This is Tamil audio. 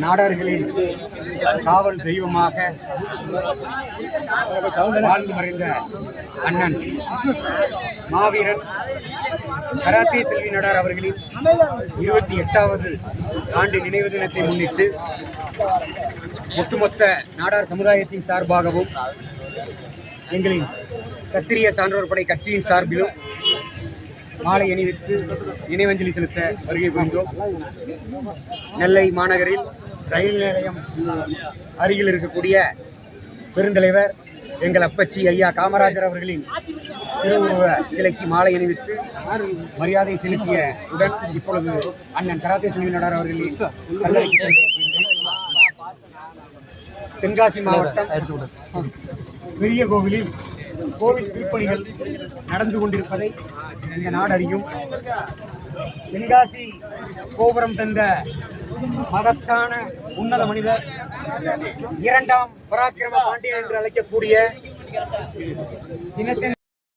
நாடார்களின் காவல் தெய்வமாக வாழ்ந்து மறைந்த அண்ணன் மாவீரன் கராத்தே செல்வி நாடார் அவர்களின் 28வது ஆண்டு நினைவு தினத்தை முன்னிட்டு ஒட்டுமொத்த நாடார் சமுதாயத்தின் சார்பாகவும் எங்களின் சத்திரிய சான்றோர் படை கட்சியின் சார்பிலும் மாலை அணிவித்து நினைவஞ்சலி செலுத்த வருகை புரிந்தோம். நெல்லை மாநகரில் ரயில் நிலையம் அருகில் இருக்கக்கூடிய பெருந்தலைவர் எங்கள் அப்பச்சி ஐயா காமராஜர் அவர்களின் திருவுருவ சிலைக்கு மாலை அணிவித்து மரியாதை செலுத்திய உடன் இப்பொழுது அண்ணன் கராத்தே செல்வி நாடார் அவர்களின் தென்காசி மாவட்டம் பெரிய கோவிலில் கோவில் திருப்பணிகள் நடந்து கொண்டிருப்பதை இந்த நாடு அறியும். தென்காசி கோபுரம் தந்த மகத்தான உன்னத மனிதர், 2ஆம் பராக்கிரம பாண்டியன் என்று அழைக்கக்கூடிய தினத்தின்